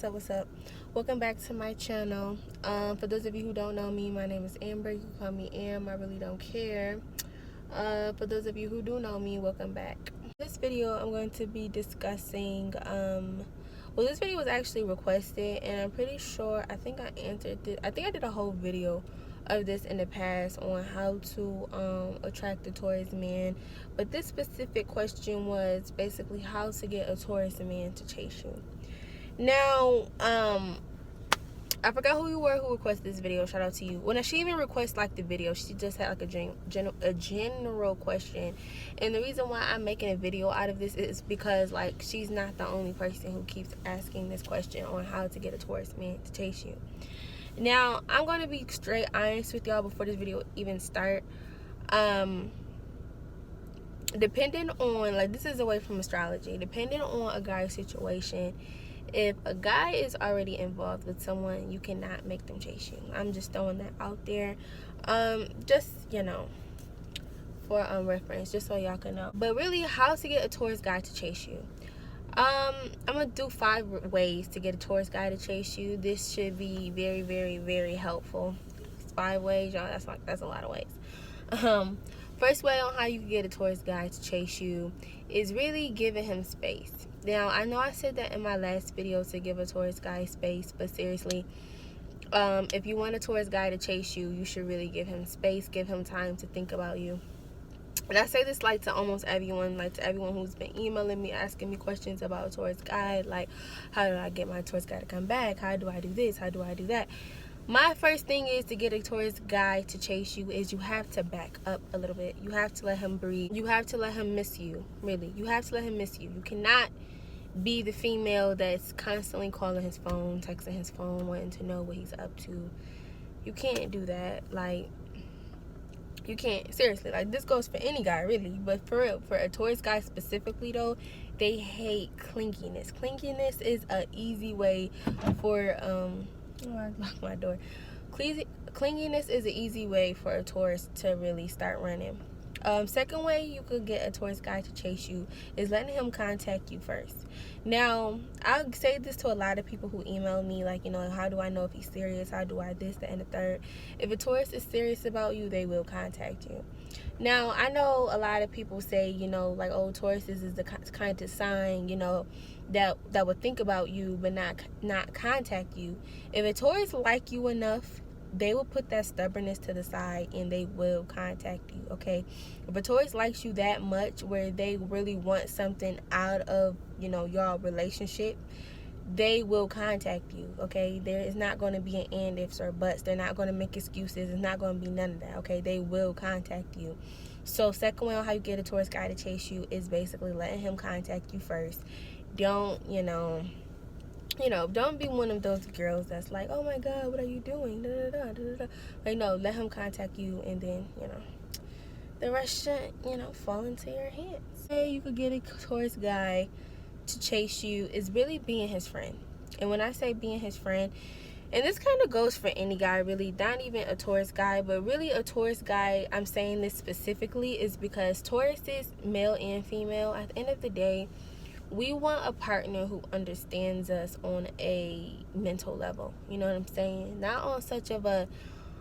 What's up? Welcome back to my channel. For those of you who don't know me, my name is Amber. You can call me Am. I really don't care. For those of you who do know me, welcome back. In this video, I'm going to be discussing, well, this video was actually requested, and I'm pretty sure, I think I answered it. I think I did a whole video of this in the past on how to attract a Taurus man, but this specific question was basically how to get a Taurus man to chase you. Now, I forgot who you were who requested this video. Shout out to you. When she even requested like the video, she just had like a general question, and the reason why I'm making a video out of this is because like she's not the only person who keeps asking this question on how to get a Taurus man to chase you. Now, I'm going to be straight honest with y'all before this video even start. Depending on, like, this is away from astrology. Depending on a guy's situation, if a guy is already involved with someone, you cannot make them chase you. I'm just throwing that out there. Just, you know, for reference, just so y'all can know. But really, how to get a Taurus guy to chase you. I'm gonna do 5 ways to get a Taurus guy to chase you. This should be very, very, very helpful. 5 ways, y'all. That's a lot of ways. First way on how you can get a Taurus guy to chase you is really giving him space. Now, I know I said that in my last video to give a Taurus guy space, but seriously, if you want a Taurus guy to chase you, you should really give him space, give him time to think about you. And I say this like to almost everyone, like to everyone who's been emailing me, asking me questions about a Taurus guy, like how do I get my Taurus guy to come back? How do I do this? How do I do that? My first thing is to get a Taurus guy to chase you is you have to back up a little bit. You have to let him breathe. You have to let him miss you, really. You have to let him miss you. You cannot be the female that's constantly calling his phone, texting his phone, wanting to know what he's up to. You can't do that. Like, you can't. Seriously, like, this goes for any guy, really. But for real, for a Taurus guy specifically, though, they hate clinginess. Clinginess is an easy way for, oh, I locked my door. Clinginess is an easy way for a Taurus to really start running. Second way you could get a Taurus guy to chase you is letting him contact you first. Now, I'll say this to a lot of people who email me, like, you know, how do I know if he's serious? How do I this, that, and the third? If a Taurus is serious about you, they will contact you. Now, I know a lot of people say, you know, like, oh, Taurus is the kind of sign, you know, that would think about you but not contact you. If a Taurus like you enough, they will put that stubbornness to the side and they will contact you, okay? If a Taurus likes you that much where they really want something out of, you know, your relationship, they will contact you, okay? There is not going to be an and, ifs, or buts. They're not going to make excuses. It's not going to be none of that, okay? They will contact you. So, second way on how you get a Taurus guy to chase you is basically letting him contact you first. Don't be one of those girls that's like, oh my God, what are you doing? Da, da, da, da, da. Like, no, let him contact you, and then, you know, the rest should, you know, fall into your hands. Hey, you could get a Taurus guy to chase you is really being his friend. And when I say being his friend, and this kind of goes for any guy, really, not even a Taurus guy, but really a Taurus guy, I'm saying this specifically is because Tauruses, male and female, at the end of the day, we want a partner who understands us on a mental level. You know what I'm saying? Not on such of a,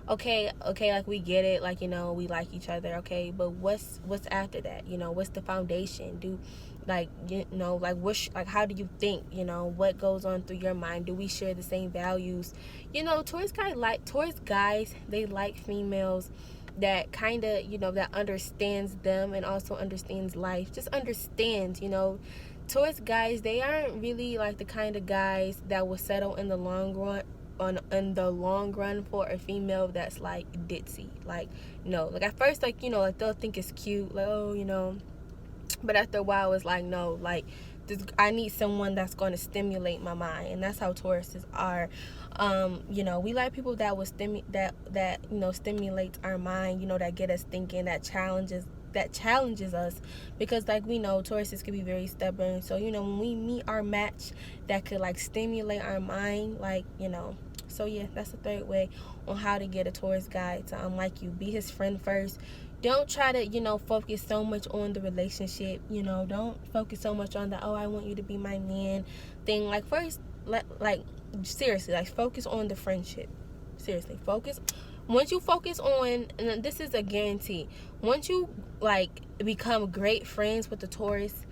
okay, like, we get it, like, you know, we like each other, okay, but what's after that? You know, what's the foundation? Like, you know, like, like, how do you think? You know, what goes on through your mind? Do we share the same values? You know, Taurus guys, they like females that kind of, you know, that understands them and also understands life. Just understands, you know. Taurus guys, they aren't really like the kind of guys that will settle in the long run for a female that's like ditzy. Like, no, like at first, like, you know, like they'll think it's cute, like, oh, you know, but after a while it's like, no, like, I need someone that's going to stimulate my mind. And that's how Tauruses are. You know, we like people that will that you know, stimulates our mind, you know, that get us thinking, that challenges us, because like we know Tauruses can be very stubborn. So, you know, when we meet our match that could like stimulate our mind, like, you know. So yeah, that's the third way on how to get a Taurus guy to like you. Be his friend first. Don't try to, you know, focus so much on the relationship. You know, don't focus so much on the, oh, I want you to be my man thing. Like, first, like seriously, like focus on the friendship. Seriously, focus. Once you focus on, and this is a guarantee, once you like become great friends with the Taurus,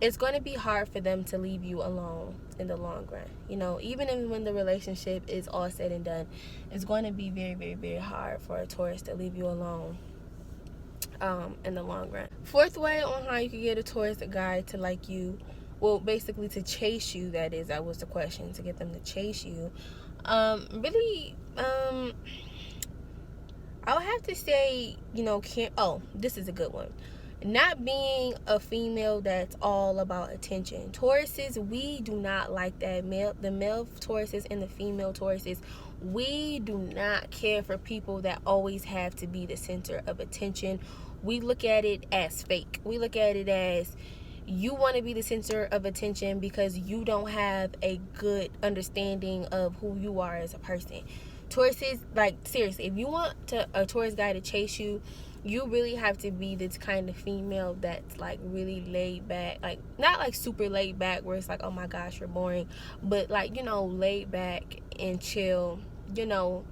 it's going to be hard for them to leave you alone in the long run. You know, even when the relationship is all said and done, it's going to be very, very, very hard for a Taurus to leave you alone in the long run. Fourth way on how you can get a Taurus guy to like you, well, basically to chase you, that was the question, to get them to chase you. Really, I would have to say, you know, this is a good one. Not being a female that's all about attention. Tauruses, we do not like that. The male Tauruses and the female Tauruses, we do not care for people that always have to be the center of attention. We look at it as fake. We look at it as you want to be the center of attention because you don't have a good understanding of who you are as a person. Tauruses, like seriously, if you want a Taurus guy to chase you, you really have to be this kind of female that's like really laid back, like not like super laid back where it's like, oh my gosh, you're boring, but like, you know, laid back and chill, you know,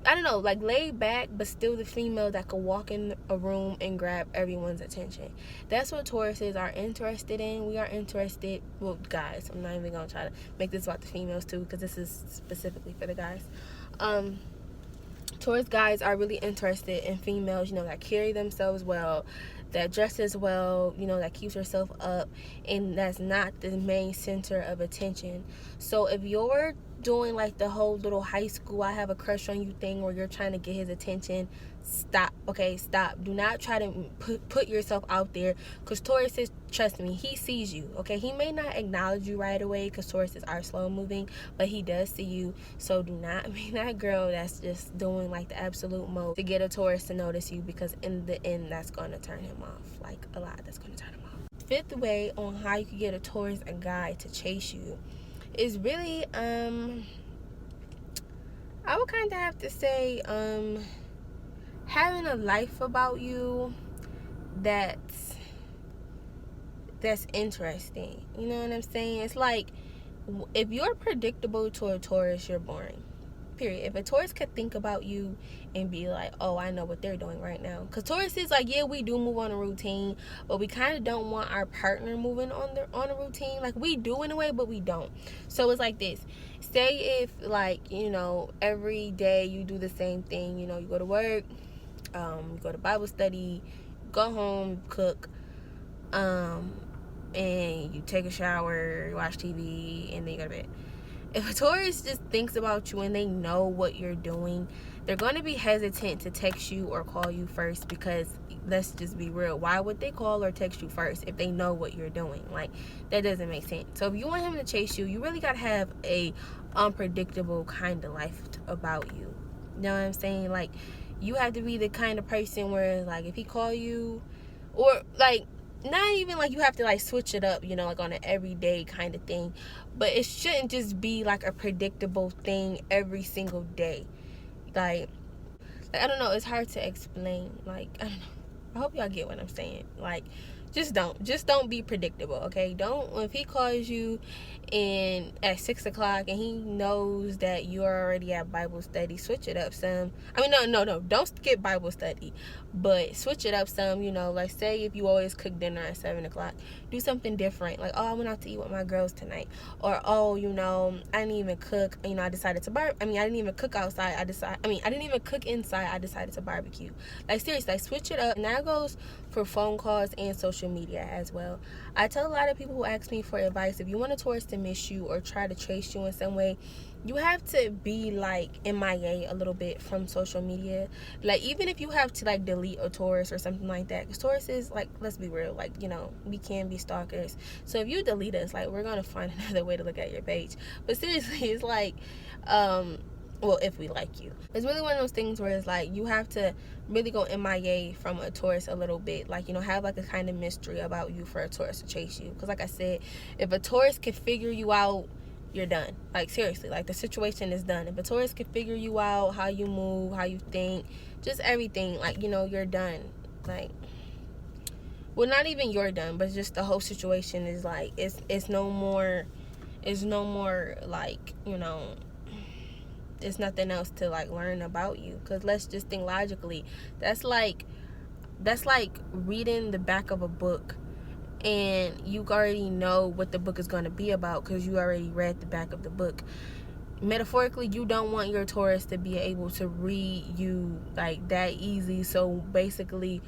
I don't know, like laid back, but still the female that could walk in a room and grab everyone's attention. That's what Tauruses are interested in. We are interested, well, guys, I'm not even gonna try to make this about the females too, because this is specifically for the guys. Taurus guys are really interested in females, you know, that carry themselves well, that dresses well, you know, that keeps herself up, and that's not the main center of attention. So if you're doing like the whole little high school I have a crush on you thing where you're trying to get his attention, stop. Okay, stop. Do not try to put yourself out there, because Tauruses, trust me, he sees you. Okay, he may not acknowledge you right away because Tauruses are slow moving, but he does see you. So do not be that girl that's just doing like the absolute most to get a Taurus to notice you, because in the end that's going to turn him off, like a lot. That's going to turn him off. Fifth way on how you can get a Taurus, a guy, to chase you is really I would kind of have to say having a life about you that's interesting. You know what I'm saying? It's like, if you're predictable to a Taurus, you're boring. Period. If a Taurus could think about you and be like, oh, I know what they're doing right now. Because Taurus is like, yeah, we do move on a routine, but we kind of don't want our partner moving on a routine. Like, we do in a way, but we don't. So it's like this. Say if, like, you know, every day you do the same thing. You know, you go to work, you go to Bible study, go home, cook, and you take a shower, watch TV, and then you go to bed. If a Taurus just thinks about you and they know what you're doing, they're going to be hesitant to text you or call you first, because let's just be real, why would they call or text you first if they know what you're doing? Like, that doesn't make sense. So if you want him to chase you, you really got to have a unpredictable kind of life about you. You know what I'm saying? Like, you have to be the kind of person where, like, if he call you, or like, not even like you have to like switch it up, you know, like on an everyday kind of thing, but it shouldn't just be like a predictable thing every single day. Like I don't know, it's hard to explain. Like, I don't know, I hope y'all get what I'm saying. Like, just don't be predictable, okay? Don't, if he calls you and at 6 o'clock and he knows that you're already at Bible study, switch it up some. I mean, no, don't skip Bible study, but switch it up some. You know, like, say if you always cook dinner at 7 o'clock, do something different. Like, oh, I went out to eat with my girls tonight, or oh, you know, I didn't even cook, you know, I decided to I didn't even cook outside, I didn't even cook inside, I decided to barbecue. Like, seriously, like, switch it up. And that goes for phone calls and social media as well. I tell a lot of people who ask me for advice, if you want a Taurus to miss you or try to chase you in some way, you have to be like MIA a little bit from social media. Like, even if you have to like delete a Taurus or something like that, because Taurus is like, let's be real, like, you know, we can be stalkers. So if you delete us, like, we're gonna find another way to look at your page. But seriously, it's like well, if we like you, it's really one of those things where it's like you have to really go MIA from a Taurus a little bit. Like, you know, have like a kind of mystery about you for a Taurus to chase you. Because like I said, if a Taurus can figure you out, you're done. Like, seriously, like, the situation is done. If a Taurus can figure you out, how you move, how you think, just everything, like, you know, you're done. Like, well, not even you're done, but just the whole situation is like, it's no more it's no more like, it's nothing else to like learn about you. Because let's just think logically, that's like reading the back of a book and you already know what the book is going to be about because you already read the back of the book. Metaphorically, you don't want your Taurus to be able to read you like that easy. So basically,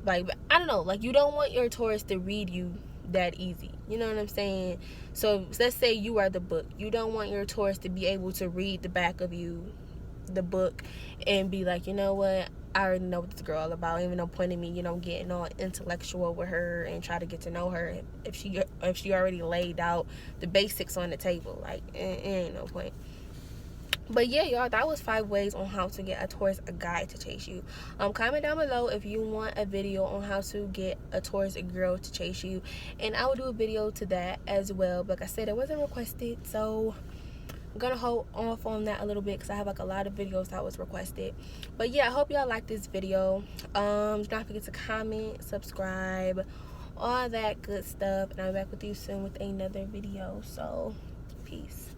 like, I don't know, like, you don't want your Taurus to read you that easy. You know what I'm saying? So let's say you are the book. You don't want your Taurus to be able to read the back of you, the book, and be like, you know what, I already know what this girl all about. Even no point in me, getting all intellectual with her and try to get to know her if she already laid out the basics on the table. Like, it ain't no point. But yeah, y'all, that was 5 ways on how to get a Taurus, a guy to chase you. Comment down below if you want a video on how to get a Taurus, a girl to chase you, and I will do a video to that as well. But like I said, it wasn't requested, so I'm gonna hold off on that a little bit because I have like a lot of videos that was requested. But yeah, I hope y'all like this video. Do not forget to comment, subscribe, all that good stuff, and I'll be back with you soon with another video. So peace.